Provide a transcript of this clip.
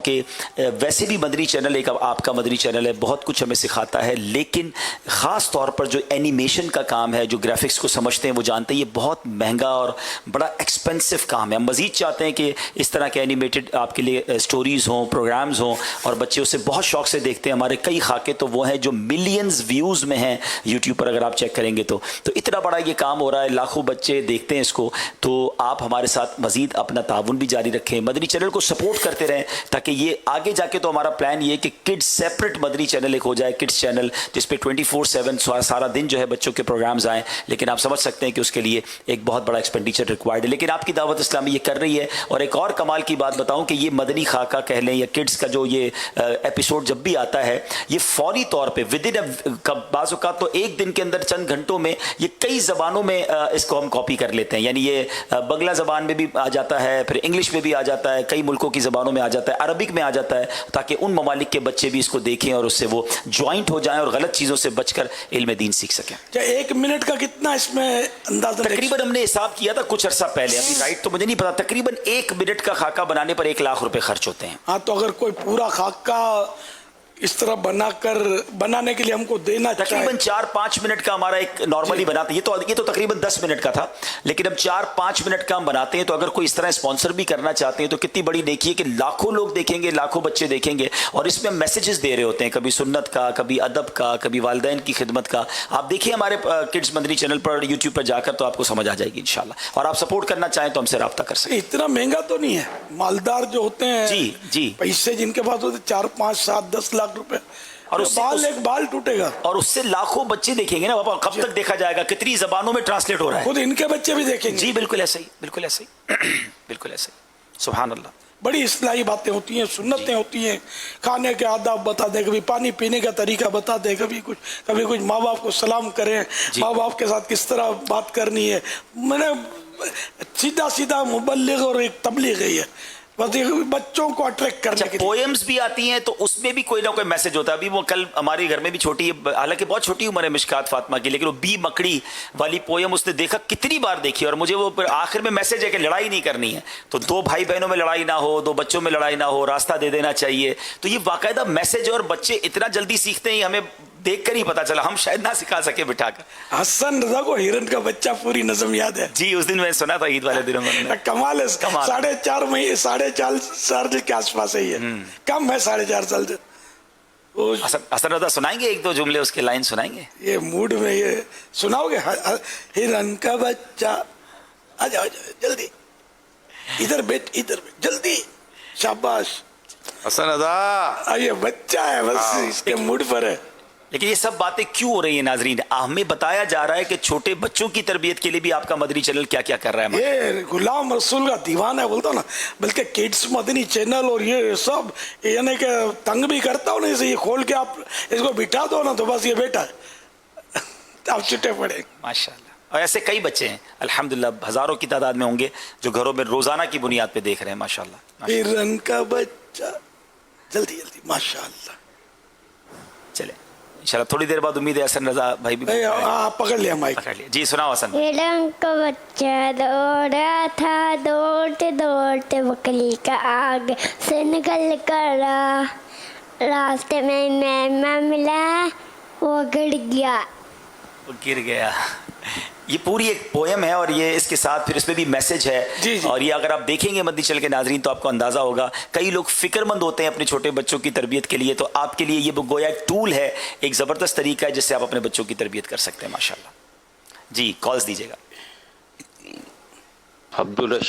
کہ ویسے بھی مدنی چینل ایک آپ کا مدنی چینل ہے، بہت کچھ ہمیں سکھاتا ہے، لیکن خاص طور پر جو اینیمیشن کا کام ہے، جو گرافکس کو سمجھتے ہیں وہ جانتے ہیں یہ بہت مہنگا اور بڑا ایکسپینسو کام ہے۔ ہم مزید چاہتے ہیں کہ اس طرح کے اینیمیٹڈ آپ کے لیے سٹوریز ہوں، پروگرامز ہوں، اور بچے اسے بہت شوق سے دیکھتے ہیں۔ ہمارے کئی خاکے تو وہ ہیں جو ملینز ویوز میں ہیں یوٹیوب پر، اگر آپ چیک کریں گے تو اتنا بڑا یہ کام ہو رہا ہے، لاکھوں بچے دیکھتے ہیں اس کو۔ تو آپ ہمارے ساتھ مزید اپنا تعاون بھی جاری رکھیں، مدنی چینل کو سپورٹ کرتے رہیں، تاکہ یہ آگے جا کے تو ہمارا پلان یہ ہے کہ کڈز سیپریٹ مدنی چینل ایک ہو جائے، کڈز چینل جس پہ 24/7 سارا دن جو ہے بچوں کے پروگرامز آئیں، لیکن آپ سمجھ سکتے ہیں کہ اس کے لیے ایک بہت بڑا ایکسپینڈیچر ریکوائرڈ ہے، لیکن آپ کی دعوت اسلامی یہ کر رہی ہے۔ اور ایک اور کمال کی بات بتاؤں کہ یہ مدنی خاکہ کہہ لیں یا کڈز کا جو یہ ایپیسوڈ جب بھی آتا ہے، یہ فوری طور پہ بعض اوقات تو ایک دن کے اندر چند گھنٹوں میں یہ کئی زبانوں میں اس کو ہم کاپی کر لیتے ہیں، یعنی یہ بنگلہ زبان میں بھی آ جاتا ہے، پھر انگلش میں بھی آ جاتا ہے، کئی ملکوں کی زبانوں میں آ جاتا ہے، عربک میں آ جاتا ہے، تاکہ ان ممالک کے بچے بھی اس کو دیکھیں اور اس سے وہ جوائنٹ ہو جائیں اور غلط چیزوں سے بچ کر علم دین سیکھ سکیں۔ کیا 1 منٹ کا کتنا اس میں اندازہ؟ تقریباً ہم نے حساب کیا تھا کچھ عرصہ پہلے، ابھی رائٹ تو مجھے نہیں پتا، تقریباً 1 منٹ کا خاکہ بنانے پر 1 لاکھ روپے خرچ ہوتے ہیں۔ ہاں، تو اگر کوئی پورا خاکہ اس طرح بنانے کے لیے ہم کو دینا چاہے، تقریباً 4-5 منٹ کا ہمارا ایک نارملی بناتے ہیں، یہ تو تقریباً 10 منٹ کا تھا، لیکن اب 4-5 منٹ کا ہم بناتے ہیں۔ تو اگر کوئی اس طرح اسپانسر بھی کرنا چاہتے ہیں تو کتنی بڑی نیکی ہے کہ لاکھوں لوگ دیکھیں گے، لاکھوں بچے دیکھیں گے، اور اس میں ہم میسیجز دے رہے ہوتے ہیں، کبھی سنت کا، کبھی ادب کا، کبھی والدین کی خدمت کا۔ آپ دیکھیں ہمارے کڈز مدنی چینل پر یوٹیوب پر جا کر، تو آپ کو سمجھ آ جائے گی انشاءاللہ، اور آپ سپورٹ کرنا چاہیں تو ہم سے رابطہ کر سکیں۔ اتنا مہنگا تو نہیں ہے؟ مالدار جو ہوتے ہیں، جی پیسے جن کے پاس ہوتے 4, 5, 7, 10 لاکھ روپے، اور ایک بال ٹوٹے گا، اور اس سے لاکھوں بچے دیکھیں گے نا بابا، کب تک دیکھا جائے گا؟ کتنی زبانوں میں ٹرانسلیٹ ہو رہا ہے، خود ان کے بچے بھی دیکھیں گے۔ جی بالکل ایسا ہی، بالکل ایسا ہی، بالکل ایسا ہی، سبحان اللہ۔ بڑی اصلاحی باتیں ہوتی ہیں، سنتیں ہوتی ہیں، کھانے کے آداب بتا دیں، کبھی پانی پینے کا طریقہ بتا دیں، کبھی کچھ ماں باپ کو سلام کریں، ماں باپ کے ساتھ کس طرح بات کرنی ہے۔ میں نے سیدھا مبلغ اور ایک تبلیغ ہے، بچوں کو اٹریکٹ کرنے کے لیے۔ پوئمز بھی آتی ہیں تو اس میں بھی کوئی نہ کوئی میسج ہوتا ہے۔ ابھی وہ کل ہمارے گھر میں بھی چھوٹی ہے، حالانکہ بہت چھوٹی عمر ہے مشکات فاطمہ کی، لیکن وہ بی مکڑی والی پوئم اس نے دیکھا، کتنی بار دیکھی، اور مجھے وہ آخر میں میسج ہے کہ لڑائی نہیں کرنی ہے، تو 2 بھائی بہنوں میں لڑائی نہ ہو، 2 بچوں میں لڑائی نہ ہو، راستہ دے دینا چاہیے۔ تو یہ باقاعدہ میسج ہے، اور بچے اتنا جلدی سیکھتے ہیں، ہمیں دیکھ کر ہی پتا چلا، ہم شاید نہ سکھا سکے بٹھا کر۔ حسن رضا کو ہرن کا بچہ پوری نظم یاد ہے؟ جی اس دن میں سنا تھا، عید والے دنوں میں۔ کمال ہے، 4.5 سال کے آس پاس ہی ہے، کم ہے 4.5 سال سے۔ حسن رضا سنائیں گے 1-2 جملے، اس کے لائن سنائیں گے؟ یہ موڈ میں یہ سناؤ گے؟ ہرن کا بچہ آجا جلدی، ادھر بیٹھ جلدی، شاباش حسن رضا، یہ بچہ ہے، بس اس کے موڈ پر ہے۔ لیکن یہ سب باتیں کیوں ہو رہی ہیں ناظرین؟ ہمیں بتایا جا رہا ہے کہ چھوٹے بچوں کی تربیت کے لیے بھی آپ کا مدنی چینل کیا کیا کر رہا ہے۔ یہ غلام رسول کا دیوانہ ہے بولتا ہوں نا، بلکہ کڈس مدنی چینل اور یہ سب، یعنی کہ تنگ بھی کرتا ہوں نا، اسے یہ کھول کے آپ اس کو بٹھا دو نا تو بس یہ بیٹا ہے، آپ چھٹے پڑے۔ ماشاءاللہ، اور ایسے کئی بچے ہیں الحمدللہ، ہزاروں کی تعداد میں ہوں گے جو گھروں میں روزانہ کی بنیاد پہ دیکھ رہے ہیں۔ ماشاءاللہ، ہرن کا بچہ جلدی جلدی، ماشاءاللہ۔ چلے انشاءاللہ تھوڑی دیر بعد امید ہے حسن رضا بھائی بھی پکڑ لیا مائک، پکڑ لیا۔ جی سناؤ حسن۔ ہرن کا بچہ دوڑا تھا، دوڑتے دوڑتے بکری کا آگ سے نکل کر راستے میں میمنا ملا، وہ گر گیا۔ یہ پوری ایک پویم ہے، اور یہ اس کے ساتھ پھر اس میں بھی میسج ہے، اور یہ اگر آپ دیکھیں گے مدنی چینل کے ناظرین تو آپ کو اندازہ ہوگا، کئی لوگ فکر مند ہوتے ہیں اپنے چھوٹے بچوں کی تربیت کے لیے، تو آپ کے لیے یہ گویا ایک ٹول ہے، ایک زبردست طریقہ ہے جس سے آپ اپنے بچوں کی تربیت کر سکتے ہیں۔ ماشاءاللہ۔ جی کالز دیجیے گا۔ عبدالرشید